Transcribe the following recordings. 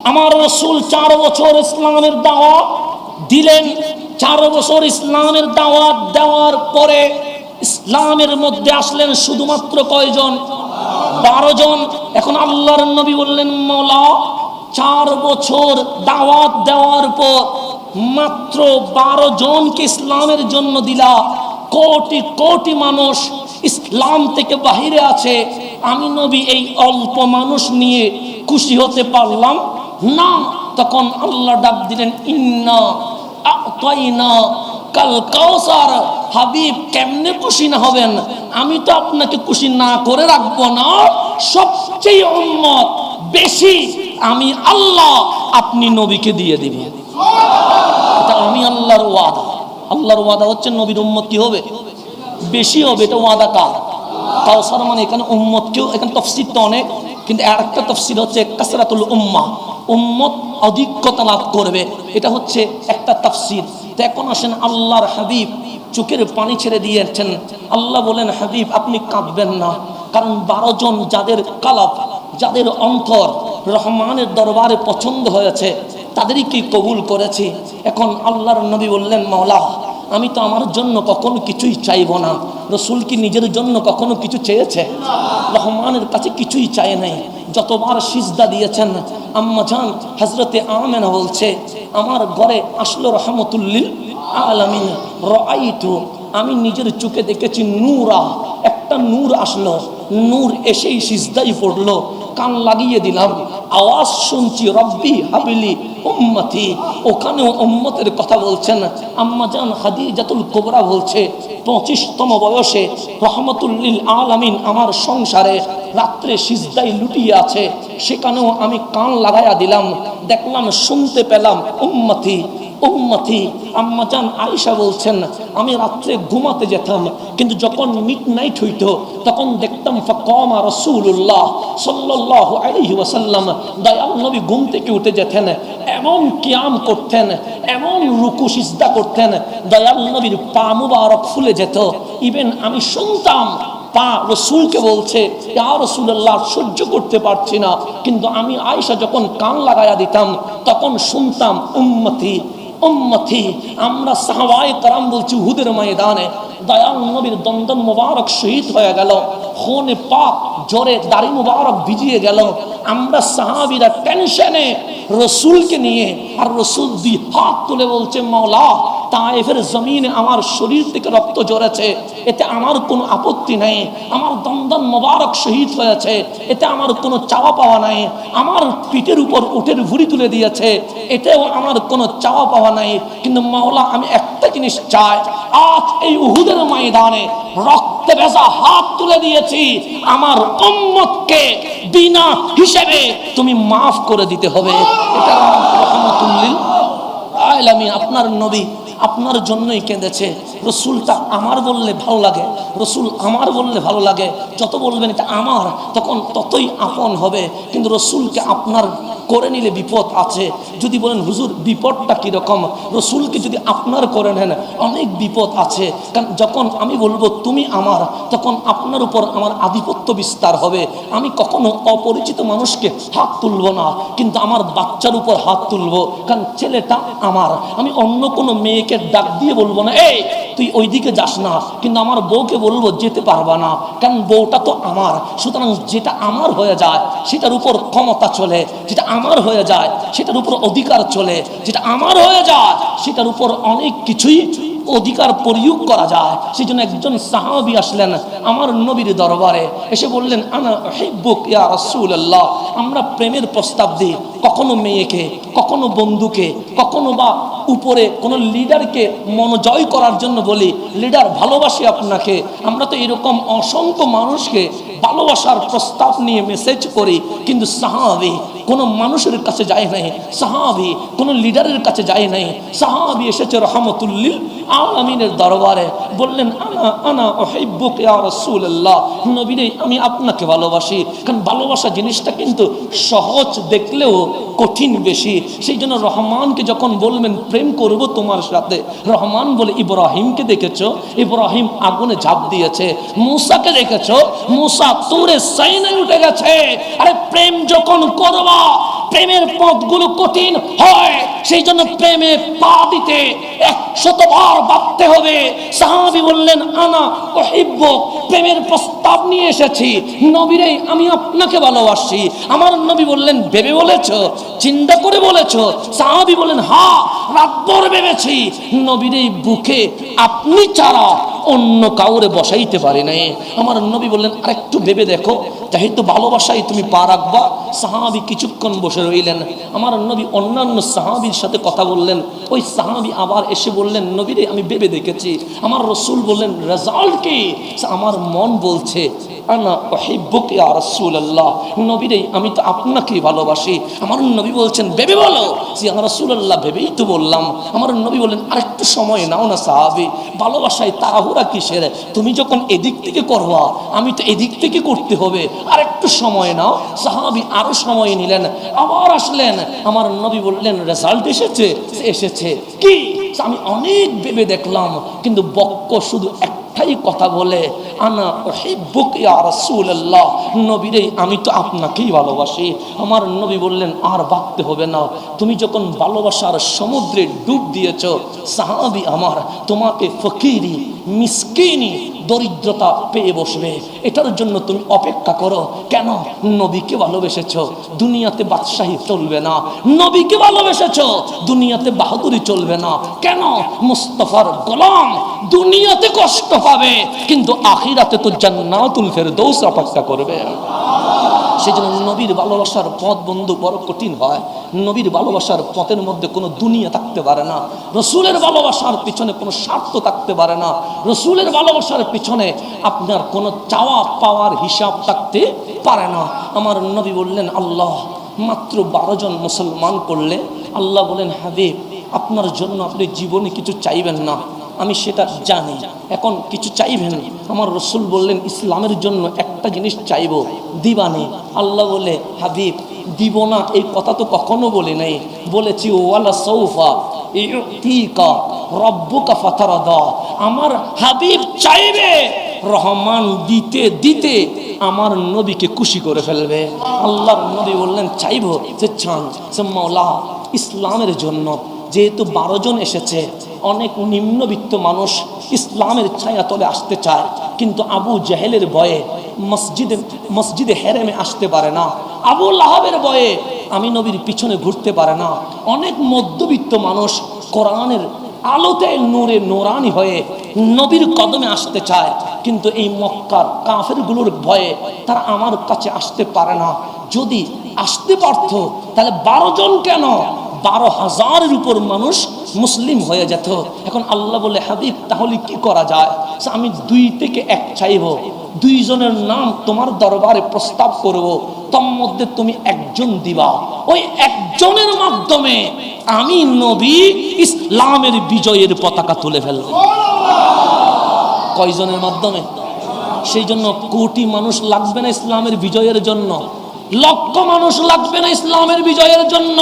আমার রাসূল 4 বছর ইসলামের দাওয়াত দিলেন। 4 বছর ইসলামের দাওয়াত দেওয়ার পরে ইসলামের মধ্যে আসলেন শুধুমাত্র কয়জন? 12 জন। এখন আল্লাহর নবী বললেন, মওলা 4 বছর দাওয়াত দেওয়ার পর মাত্র 12 জনকে ইসলামের জন্য দিলা, কোটি কোটি মানুষ ইসলাম থেকে বাহিরে আছে, আমি নবী এই অল্প মানুষ নিয়ে খুশি হতে পারলাম না। তখন আল্লাহ ডাক দিলেন, ইন্না আ'তাইনা কাল কাউসার। হাবিব কেমনে খুশি না হবেন? আমি তো আপনাকে খুশি না করে রাখবো না। সবচেয়ে উম্মত বেশি আমি আল্লাহ আপনি নবীকে দিয়ে দিবেন। এটা আমি আল্লাহর ওয়াদা। আল্লাহর ওয়াদা হচ্ছে নবীর উম্মত কি হবে? বেশি হবে। এটা ওয়াদা কার? কাউসার মানে এখানে উম্মত কেউ, এখানে তাফসীর তো অনেক, কিন্তু আরেকটা তাফসীর হচ্ছে কাসরাতুল উম্মাহ, উম্মত অধিকতা লাভ করবে, এটা হচ্ছে একটা তাফসীর। তো এখন আসেন আল্লাহর হাবিব চোখের পানি ছেড়ে দিয়েছেন। আল্লাহ বলেন, হাবিব আপনি কাঁদবেন না, কারণ 12 জন যাদের কালাব, যাদের অন্তর রহমানের দরবারে পছন্দ হয়েছে, তাদেরই কবুল করেছি। এখন আল্লাহর নবী বললেন, মাওলা আমি তো আমার জন্য কখনো কিছুই চাইব না। রসুল কি নিজের জন্য কখনো কিছু চেয়েছে? রহমানের কাছে কিছুই চায় নাই। যতবার সিজদা দিয়েছেন, আম্মা জান হযরতে আমেনা বলছে, আমার ঘরে আসলো রহমতুল্লিল আলামিন, রাআইতু, আমি নিজের চোখে দেখেছি নূরা, একটা নূর আসলো, নূর এসেই সিজদাই পড়লো, কান লাগিয়ে দিলাম, আওয়াজ শুনছি, রব্বি হাবিলি উম্মতি। ওখানেও উম্মতের কথা বলছেন। আম্মা জান খাদিজাতুল কুবরা বলছে, 25তম বয়সে রহমতুল্লিল আলামিন আমার সংসারে রাত্রে সিজদায় লুটিয়ে আছে, সেখানেও আমি কান লাগাইয়া দিলাম, দেখলাম, শুনতে পেলাম উম্মতি উম্মতি। আম্মা জান আয়েশা বলছেন, আমি রাত্রে ঘুমাতে যেতাম, কিন্তু যখন মিডনাইট হইতো তখন দেখতাম ফাকামা রাসূলুল্লাহ সাল্লাল্লাহু আলাইহি ওয়াসাল্লাম, দয়াল নবী ঘুম থেকে উঠে যেতেন, এমন কিয়াম করতেন, এমন রুকু সিজদা করতেন, দয়াল নবীর পা মুবারক ফুলে যেত। ইভেন আমি শুনতাম পা রসুলকে বলছে, ইয়া রাসূলুল্লাহ সহ্য করতে পারছি না, কিন্তু আমি আয়েশা যখন কান লাগাইয়া দিতাম তখন শুনতাম উম্মতি উম্মতি। আমরা সাহাবায়ে কেরাম বলছি, উহুদের ময়দানে দয়াল নবীর দন্দন মুবারক শহীদ হয়ে গেল, খুনে পাক জোরে দাড়ি মুবারক ভিজিয়ে গেল। আমরা সাহাবীরা টেনশনে রসুলকে নিয়ে, আর রসুল 2 হাত তুলে বলছে, মাওলা তায়েফের জমিনে আমার শরীর থেকে রক্ত ঝরেছে, এতে আমার কোনো আপত্তি নাই, আমার দন্দন মোবারক শহীদ হয়েছে, এতে আমার কোনো চাওয়া পাওয়া নাই, আমার পিঠের উপর উটের ভুঁড়ি তুলে দিয়েছে, এতেও আমার কোনো চাওয়া পাওয়া নাই, কিন্তু মাওলা আমি একটা জিনিস চাই, আজ এই উহুদের ময়দানে রক্তে ভেজা হাত তুলে দিয়েছি, আমার উম্মতকে বিনা হিসেবে তুমি মাফ করে দিতে হবে। এটা রহমাতুল্লিল আলামিন, আপনার নবী আপনার জন্যই কেঁদেছে। রসুলটা আমার বললে ভালো লাগে, রসুল আমার বললে ভালো লাগে, যত বলবেন এটা আমার তখন ততই আপন হবে। কিন্তু রসুলকে আপনার করে নিলে বিপদ আছে। যদি বলেন হুজুর বিপদটা কীরকম, রসুলকে যদি আপনার করে নেন অনেক বিপদ আছে। কারণ যখন আমি বলবো তুমি আমার, তখন আপনার উপর আমার আধিপত্য বিস্তার হবে। আমি কখনো অপরিচিত মানুষকে হাত তুলবো না, কিন্তু আমার বাচ্চার উপর হাত তুলবো, কারণ ছেলেটা আমার। আমি অন্য কোনো মেয়েকে ডাক দিয়ে বলবো না, এই তুই ওইদিকে যাস না, কিন্তু আমার বউকে বলবো যেতে পারবা না, কারণ বউটা তো আমার। সুতরাং যেটা আমার হয়ে যায় সেটার উপর ক্ষমতা চলে, যেটা আমার হয়ে যায় সেটার উপর অধিকার চলে, যেটা আমার হয়ে যায় সেটার উপর অনেক কিছুই অধিকার প্রয়োগ করা যায়। সেই জন্য একজন সাহাবী আসলেন আমার নবীর দরবারে, এসে বললেন, আনা উহিব্বুক ইয়া রাসূলুল্লাহ। আমরা প্রেমের প্রস্তাব দিই, কখনো মেয়েকে, কখনো বন্ধুকে, কখনো বা উপরে কোনো লিডারকে মনোজয় করার জন্য বলি, লিডার ভালোবাসি আপনাকে। আমরা তো এরকম অসংখ্য মানুষকে ভালোবাসার প্রস্তাব নিয়ে মেসেজ করি, কিন্তু সাহাবী কোনো মানুষের কাছে যায় নাই, সাহাবী কোনো লিডারের কাছে যায় নাই, সাহাবী এসেছে রহমতুল্লিল আলামিনের দরবারে, বললেন, আনা আনা উহিব্বুক ইয়া রাসূলুল্লাহ, নবী রে আমি আপনাকে ভালোবাসি। কারণ ভালোবাসা জিনিসটা কিন্তু সহজ দেখলেও কঠিন বেশি। সেই জন্য রহমানকে যখন বলবেন প্রেম করব তোমার সাথে। রহমান বলে ইব্রাহিমকে দেখেছো, ইব্রাহিম আগুনে ঝাঁপ দিয়েছে। মুসাকে দেখেছো, মুসা তুরে সাইনায় উঠে গেছে। আরে প্রেম যখন করবা, প্রেমের পথগুলো কঠিন হয়, সেই জন্য প্রেমে পা দিতে 100 বার ভাবতে হবে। সাহাবী বললেন আনা উহিব্বুক, প্রেমের প্রস্তাব নিয়ে এসেছি নবীরে, আমি আপনাকে ভালোবাসি। আমার নবী বললেন ভেবে বলেছো, চিন্তা করে বলেছো? সাহাবী বললেন হ্যাঁ, রাতভর ভেবেছি। নবীরে বুকে আপনি ছাড়া অন্য কাউরে বসাইতে পারি নাই। আমার নবী বললেন আরেকটু ভেবে দেখো, যেহেতু ভালোবাসাই তুমি পা রাখবা। সাহাবী কিছুক্ষণ বসে রইলেন। আমার নবী অন্যান্য সাহাবীর সাথে কথা বললেন। ওই সাহাবী আবার এসে বললেন নবীরে আমি ভেবে দেখেছি। আমার রাসূল বললেন রেজাল্ট কি? আমার মন বলছে আনা উহিব্বুকা ইয়া রাসূলুল্লাহ, নবীরে আমি তো আপনাকেই ভালোবাসি। আমার নবী বলছেন ভেবে বলো। ইয়া রাসূলুল্লাহ ভেবেই তো বললাম। আমার নবী বললেন আরেকটু সময় নাও না সাহাবী, ভালোবাসায় তাড়াহুড়া কিসের? তুমি যখন এদিক থেকে করবা, আমি তো এদিক থেকে করতে হবে, আরেকটু সময় নাও। সাহাবী আরো সময় নিলেন, আবার আসলেন। আমার নবী বললেন রেজাল্ট এসেছে? এসেছে। কি? আমি অনেক ভেবে দেখলাম, কিন্তু বক্ক শুধু একটাই কথা বলে আনা উহিব্বুকা ইয়া রাসূলুল্লাহ, নবীরে আমি তো আপনাকেই ভালোবাসি। আমার নবী বললেন আর ভাবতে হবে না, তুমি যখন ভালোবাসার সমুদ্রে ডুব দিয়েছো সাহাবী আমার, তোমাকে ফকিরি মিসকিনি দরিদ্রতা পেয়ে বসবে, এটার জন্য তুমি অপেক্ষা করো। কেন? নবীকে ভালোবেসেছো, দুনিয়াতে বাদশাহী চলবে না। নবীকে ভালোবেসেছো, দুনিয়াতে বাহাদুরি চলবে না। কেন? মুস্তাফার গোলাম দুনিয়াতে কষ্ট পাবে, কিন্তু আখিরাতে তো জান্নাতুল ফেরদৌস অপেক্ষা করবে। সেজন্য নবীর ভালোবাসার পথ বন্ধু বড় কঠিন হয়। নবীর ভালোবাসার পথের মধ্যে কোনো দুনিয়া থাকতে পারে না। রসুলের ভালোবাসার পিছনে কোনো স্বার্থ থাকতে পারে না। রসুলের ভালোবাসার পিছনে আপনার কোনো চাওয়া পাওয়ার হিসাব থাকতে পারে না। আমার নবী বললেন আল্লাহ মাত্র 12 জন মুসলমান করলে, আল্লাহ বলেন হাবিব আপনার জন্য আপনি জীবনে কিছু চাইবেন না, আমি সেটা জানি, এখন কিছু চাইবেন? আমার রসুল বললেন ইসলামের জন্য একটা জিনিস চাইব, দিবানি। আল্লাহ বলে হাবিব দিব না এই কথা তো কখনো বলি নাই, বলেছি ওয়ালা সৌফা ইউতিকা রব্বুকা ফাতারদা। আমার হাবিব চাইবে, রহমান দিতে দিতে আমার নবীকে খুশি করে ফেলবে। আল্লাহর নবী বললেন চাইবো, যে চান সে মাওলা ইসলামের জন্য। যেহেতু 12 জন এসেছে, অনেক নিম্নবিত্ত মানুষ ইসলামের ছায়া তলে আসতে চায়, কিন্তু আবু জাহেলের ভয়ে মসজিদে হেরেমে আসতে পারে না। আবু লাহাবের ভয়ে আমি নবীর পিছনে ঘুরতে পারে না। অনেক মধ্যবিত্ত মানুষ কোরআনের আলোতে নূরে নোরানি হয়ে নবীর কদমে আসতে চায়, কিন্তু এই মক্কার কাফেরগুলোর ভয়ে তারা আমার কাছে আসতে পারে না। যদি আসতে পারত তাহলে 12 জন কেন 12,000-এর উপর মানুষ মুসলিম হয়ে যেত। এখন আল্লাহ বলে হাবিব তাহলে কি করা যায়? আমি 2 থেকে 1 চাইব, 2 জনের নাম তোমার দরবারে প্রস্তাব করব, তোর মধ্যে তুমি একজন দিবা। ওই একজনের মাধ্যমে আমি নবী ইসলামের বিজয়ের পতাকা তুলে ফেলব। কয়জনের মাধ্যমে? সেই জন্য কোটি মানুষ লাগবে না ইসলামের বিজয়ের জন্য, লক্ষ মানুষ লাগবে না ইসলামের বিজয়ের জন্য,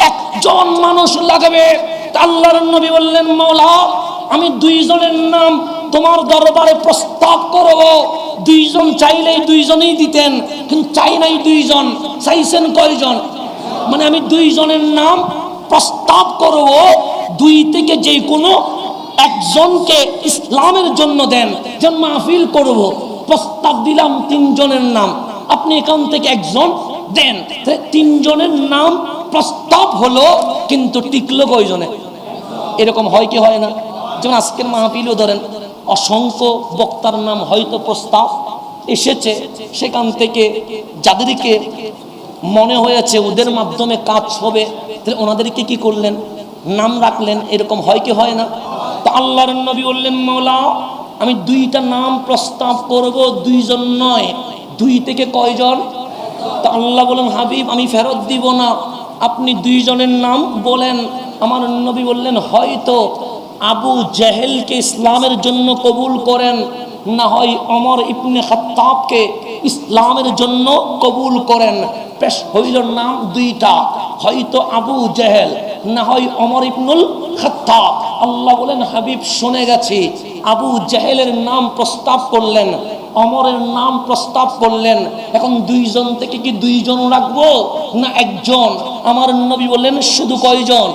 একজন মানুষ লাগবে। আল্লাহর নবী বললেন মাওলা আমি 2 জনের নাম তোমার দরবারে প্রস্তাব করব। 2 জন চাইলেই 2 জনই দিতেন, কিন্তু চাই নাই 2 জন, চাইছেন কয়জন? মানে আমি 2 জনের নাম প্রস্তাব করব, 2 থেকে যে কোনো একজনকে ইসলামের জন্য দেন, যেন মাহফিল করব। প্রস্তাব দিলাম 3 জনের নাম, আপনি এখান থেকে একজন দেন। 3 জনের নাম প্রস্তাব হলো, কিন্তু টিকলো কয়জনে? এরকম হয় কি হয় না? যেমন আজকের মাহফিলও ধরেন, অসংখ্য বক্তার নাম হয়তো প্রস্তাব এসেছে, সেখান থেকে যাদেরকে মনে হয়েছে ওদের মাধ্যমে কাজ হবে, তাহলে ওনাদেরকে কি করলেন? নাম রাখলেন। এরকম হয় কি হয় না? তা আল্লাহর নবী বললেন মাওলা আমি 2টা নাম প্রস্তাব করব, 2 জন নয়, 2 থেকে কয়জন? তা আল্লাহ বলেন হাবিব আমি ফেরত দিব না, আপনি 2 জনের নাম বলেন। আমার নবী বললেন হয়তো আবু জাহেলকে ইসলামের জন্য কবুল করেন, না হয় ওমর ইবনে খাত্তাবকে ইসলামের জন্য কবুল করেন। পেশ হইল নাম 2টা, হয়তো আবু জাহেল, না হয় ওমর ইবনুল খাত্তাব। আল্লাহ বলেন হাবিব শুনে গেছি। আবু জাহেলের নাম প্রস্তাব করলেন, ওমরের নাম প্রস্তাব করলেন। এখন দুইজন থেকে কি দুইজন রাখবো না একজন? আমার নবী বললেন শুধু কয়জন?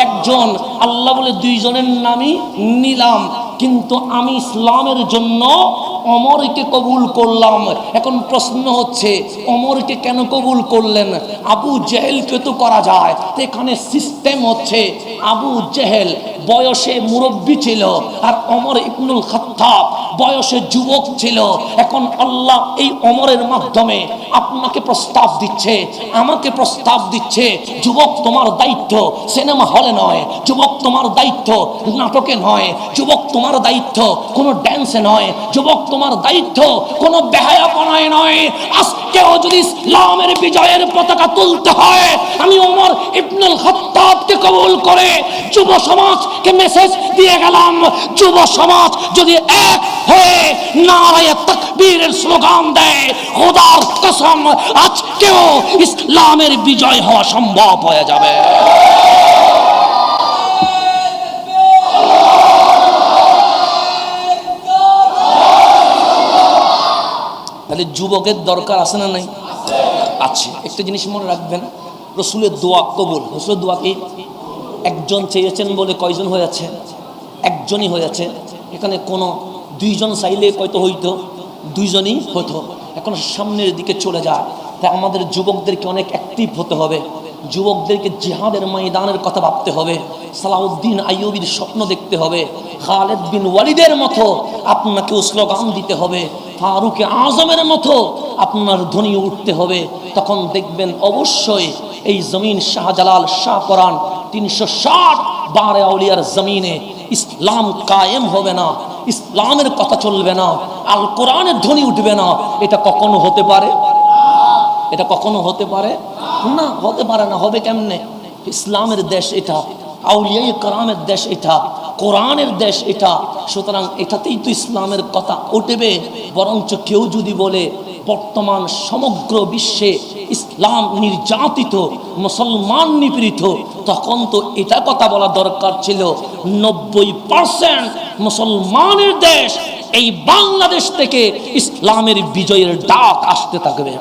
একজন। আল্লাহ বলে দুইজনের নামই নিলাম, কিন্তু আমি ইসলামের জন্য ওমরকে কবুল করলাম। এখন প্রশ্ন হচ্ছে ওমরকে কেন কবুল করলেন? আবু জেহেলকে তো করা যায়। তো এখানে সিস্টেম হচ্ছে আবু জেহেল বয়সে মুরব্বী ছিল আর ওমর ইবনুল খাত্তাব বয়সে যুবক ছিল। এখন আল্লাহ এই ওমরের মাধ্যমে আপনাকে প্রস্তাব দিচ্ছে, আমাকে প্রস্তাব দিচ্ছে, যুবক তোমার দায়িত্ব সিনেমা হলে নয়, যুবক তোমার দায়িত্ব নাটকে নয়, যুবক তোমার দায়িত্ব কোনো ড্যান্সে নয়, যুবক তোমার দায়িত্ব কোনো বেহায়াপনায় নয়। আজকেও যদি ইসলামের বিজয়ের পতাকা তুলতে হয়, আমি ওমর ইবনুল খাত্তাবকে কবুল করে যুব সমাজকে মেসেজ দিয়ে গেলাম, যুব সমাজ যদি এক হয়ে নারায়ে তাকবীরের স্লোগান দেয়, খোদার কসম আজকেও ইসলামের বিজয় হওয়া সম্ভব হয়ে যাবে। তাহলে যুবকের দরকার আছে না নাই? আছে। একটা জিনিস মনে রাখবেন, রসুলের দোয়া কবুল। রসুলের দোয়া কি? একজন চেয়েছেন বলে কয়জন হয়েছে? একজনই হয়েছে। এখানে কোনো দুইজন চাইলে কয়তো হইতো? দুইজনই হতো। এখন সামনের দিকে চলে যায়। তাই আমাদের যুবকদেরকে অনেক অ্যাক্টিভ হতে হবে, যুবকদেরকে জিহাদের ময়দানের কথা ভাবতে হবে, সালাউদ্দিন আইয়ুবীর স্বপ্ন দেখতে হবে, খালেদ বিন ওয়ালিদের মতো আপনাকে স্লোগান দিতে হবে, ফারুক আজমের মতো আপনার ধ্বনি উঠতে হবে। তখন দেখবেন অবশ্যই এই জমিন শাহজালাল শাহ পরান 360 বারে আউলিয়ার জমিনে ইসলাম কায়েম হবে না, ইসলামের কথা চলবে না, আল কোরআনের ধ্বনি উঠবে না। এটা কখনো হতে পারে? এটা কখনো হতে পারে না, হতে পারে না। হবে কেমনে? ইসলামের দেশ এটা, আউলিয়ায়ে কেরামের দেশ এটা, কোরআনের দেশ এটা। সুতরাং এটাতেই তো ইসলামের কথা উঠবে। বরঞ্চ কেউ যদি বলে বর্তমান সমগ্র বিশ্বে ইসলাম নির্যাতিত, মুসলমান নিপীড়িত, তখন তো এটা কথা বলা দরকার ছিল 90% মুসলমানের দেশ এই বাংলাদেশ থেকে ইসলামের বিজয়ের ডাক আসতে থাকবে।